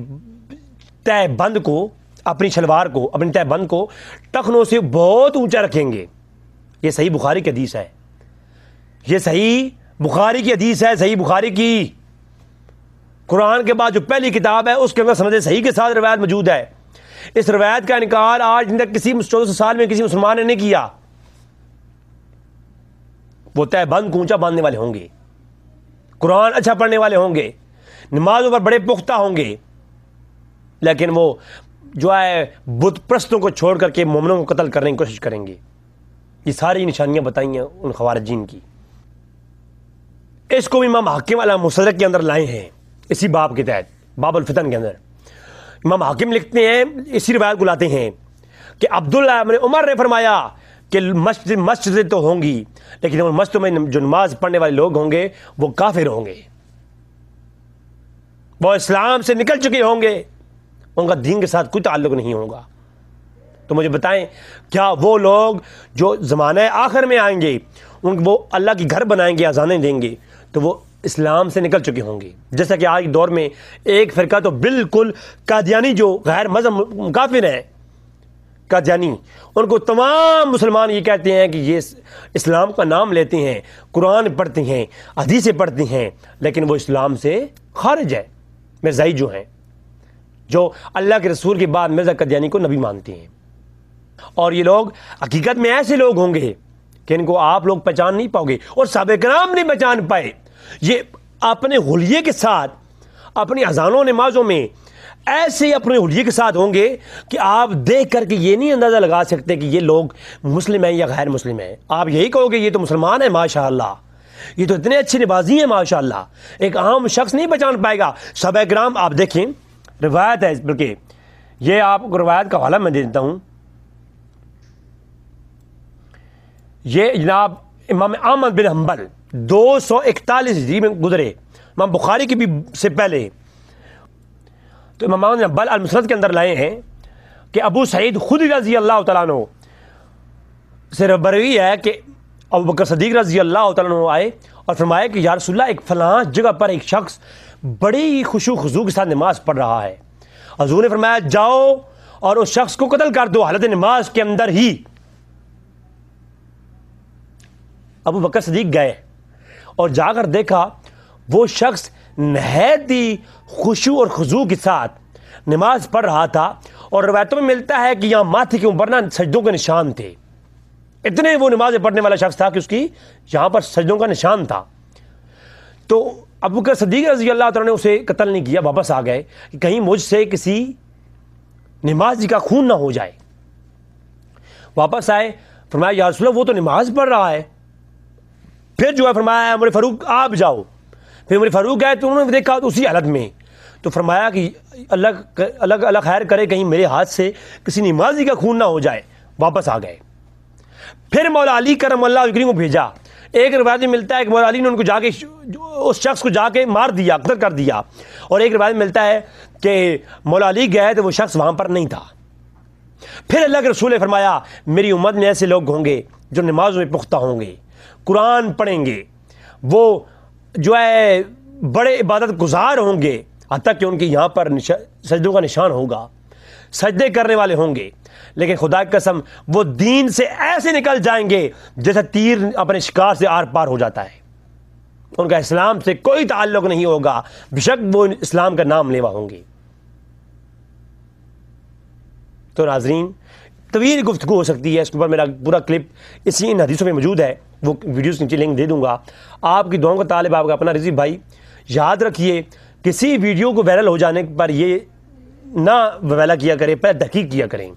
تہ بند کو، اپنی شلوار کو، اپنی تہ بند کو ٹخنوں سے بہت اونچا رکھیں گے۔ یہ صحیح بخاری کی حدیث ہے، یہ صحیح بخاری کی حدیث ہے، صحیح بخاری کی، قرآن کے بعد جو پہلی کتاب ہے اس کے اندر سند صحیح کے ساتھ روایت موجود ہے۔ اس روایت کا انکار آج تک کسی 1400 سال میں کسی مسلمان نے نہیں کیا۔ وہ تہ بند کو اونچا باندھنے والے ہوں گے، قرآن اچھا پڑھنے والے ہوں گے، نمازوں پر بڑے پختہ ہوں گے، لیکن وہ جو ہے بت پرستوں کو چھوڑ کر کے مومنوں کو قتل کرنے کی کوشش کریں گے۔ یہ ساری نشانیاں بتائی ہیں ان خوارجین کی۔ اس کو امام حاکم علی مستدرک کے اندر لائے ہیں، اسی باب کے تحت، باب الفتن کے اندر امام حاکم لکھتے ہیں، اسی روایت کو لاتے ہیں کہ عبداللہ ابن عمر نے فرمایا کہ مسجد تو ہوں گی لیکن ان مسجدوں میں جو نماز پڑھنے والے لوگ ہوں گے وہ کافر ہوں گے، وہ اسلام سے نکل چکے ہوں گے، ان کا دین کے ساتھ کوئی تعلق نہیں ہوگا۔ تو مجھے بتائیں کیا وہ لوگ جو زمانہ آخر میں آئیں گے وہ اللہ کی گھر بنائیں گے، اذانیں دیں گے، تو وہ اسلام سے نکل چکے ہوں گے؟ جیسا کہ آج دور میں ایک فرقہ تو بالکل قادیانی جو غیر مذہب کافر ہیں، قادیانی، ان کو تمام مسلمان یہ کہتے ہیں کہ یہ اسلام کا نام لیتے ہیں، قرآن پڑھتے ہیں، حدیثیں پڑھتے ہیں، لیکن وہ اسلام سے خارج ہے۔ مرزائی جو ہیں، جو اللہ کے رسول کے بعد مرزا قادیانی کو نبی مانتے ہیں، اور یہ لوگ حقیقت میں ایسے لوگ ہوں گے کہ ان کو آپ لوگ پہچان نہیں پاؤ گے، اور صحابہ کرام نہیں پہچان پائے۔ یہ اپنے حلیے کے ساتھ اپنی اذانوں نمازوں میں ایسے اپنے حلیے کے ساتھ ہوں گے کہ آپ دیکھ کر کے یہ نہیں اندازہ لگا سکتے کہ یہ لوگ مسلم ہیں یا غیر مسلم ہیں. آپ یہی کہو گے یہ تو مسلمان ہیں ماشاءاللہ، یہ تو اتنے اچھی نمازی ہیں ماشاءاللہ. ایک عام شخص نہیں پہچان پائے گا. صحابہ کرام آپ دیکھیں، روایت ہے، بلکہ یہ آپ کو روایت کا حوالہ میں دے دیتا ہوں. یہ جناب امام احمد بن حنبل 241 ہجری میں گزرے، امام بخاری کی بھی سے پہلے. تو امام احمد بن حنبل المسند کے اندر لائے ہیں کہ ابو سعید خدری رضی اللہ تعالیٰ عنہ سے بروی ہے کہ ابو بکر صدیق رضی اللہ تعالیٰ عنہ آئے اور فرمایا کہ یا رسول اللہ، ایک فلاں جگہ پر ایک شخص بڑی خشوع و خضوع کے ساتھ نماز پڑھ رہا ہے. حضور نے فرمایا جاؤ اور اس شخص کو قتل کر دو حالت نماز کے اندر ہی. ابو بکر صدیق گئے اور جا کر دیکھا وہ شخص نہایت ہی خشوع اور خضوع کے ساتھ نماز پڑھ رہا تھا، اور روایتوں میں ملتا ہے کہ یہاں ماتھے کے اوپر سجدوں کے نشان تھے. اتنے وہ نماز پڑھنے والا شخص تھا کہ اس کی یہاں پر سجدوں کا نشان تھا. تو ابو بکر صدیق رضی اللہ تعالیٰ نے اسے قتل نہیں کیا، واپس آ گئے کہ کہیں مجھ سے کسی نمازی کا خون نہ ہو جائے. واپس آئے، فرمایا یا رسول اللہ وہ تو نماز پڑھ رہا ہے. پھر جو ہے فرمایا عمر فاروق آپ جاؤ. پھر عمر فاروق گئے تو انہوں نے دیکھا اسی حالت میں. تو فرمایا کہ اللہ خیر کرے کہیں میرے ہاتھ سے کسی نمازی کا خون نہ ہو جائے. واپس آ گئے. پھر مولا علی کرم اللہ وجہہ کو بھیجا. ایک روایت میں ملتا ہے کہ مولا علی نے ان کو جا کے اس شخص کو جا کے مار دیا، قتل کر دیا. اور ایک روایت میں ملتا ہے کہ مولا علی گئے تو وہ شخص وہاں پر نہیں تھا. پھر اللہ کے رسول نے فرمایا میری امت میں ایسے لوگ ہوں گے جو نمازوں میں پختہ ہوں گے، قرآن پڑھیں گے، وہ جو ہے بڑے عبادت گزار ہوں گے، حتیٰ کہ ان کے یہاں پر سجدوں کا نشان ہوگا، سجدے کرنے والے ہوں گے. لیکن خدا کی قسم وہ دین سے ایسے نکل جائیں گے جیسے تیر اپنے شکار سے آر پار ہو جاتا ہے. ان کا اسلام سے کوئی تعلق نہیں ہوگا، بشک وہ اسلام کا نام لیوا ہوں گے. تو ناظرین طویل گفتگو ہو سکتی ہے، اس کے اوپر میرا پورا کلپ اسی ان حدیثوں میں موجود ہے، وہ ویڈیوز نیچے لنک دے دوں گا. آپ کی دعاؤں کا طالب آپ کا اپنا رضی بھائی. یاد رکھیے کسی ویڈیو کو وائرل ہو جانے پر یہ نہ ویلا کیا کریں، پہلے تحقیق کیا کریں.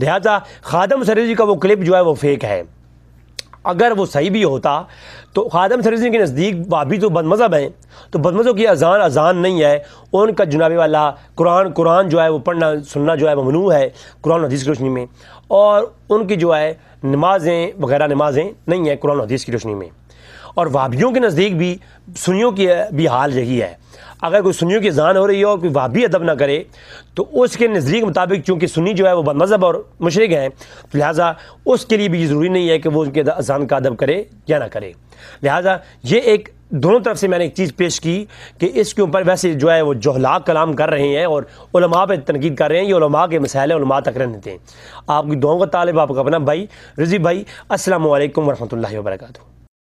لہذا خادم سرزی کا وہ کلپ جو ہے وہ فیک ہے. اگر وہ صحیح بھی ہوتا تو خادم سرزی کے نزدیک بھابی تو بد مذہب ہیں، تو بد مذہب کی اذان نہیں ہے. ان کا جناب والا قرآن جو ہے وہ پڑھنا سننا جو ہے وہ ممنوع ہے قرآن و حدیث کی روشنی میں، اور ان کی جو ہے نمازیں وغیرہ نمازیں نہیں ہیں قرآن و حدیث کی روشنی میں. اور وہابیوں کے نزدیک بھی سنیوں کی بھی حال یہی ہے. اگر کوئی سنیوں کی اذان ہو رہی ہے اور کوئی وہابی ادب نہ کرے تو اس کے نزدیک مطابق چونکہ سنی جو ہے وہ بد مذہب اور مشرک ہیں، لہٰذا اس کے لیے بھی یہ ضروری نہیں ہے کہ وہ ان کے اذان کا ادب کرے یا نہ کرے. لہٰذا یہ ایک دونوں طرف سے میں نے ایک چیز پیش کی کہ اس کے اوپر ویسے جو ہے وہ جہلاء کلام کر رہے ہیں اور علماء پہ تنقید کر رہے ہیں. یہ علماء کے مسائل علماء تک رہنے دیتے ہیں. آپ کی دعاؤں کا طالب آپ کا اپنا بھائی رضی بھائی. السلام علیکم ورحمۃ اللہ وبرکاتہ.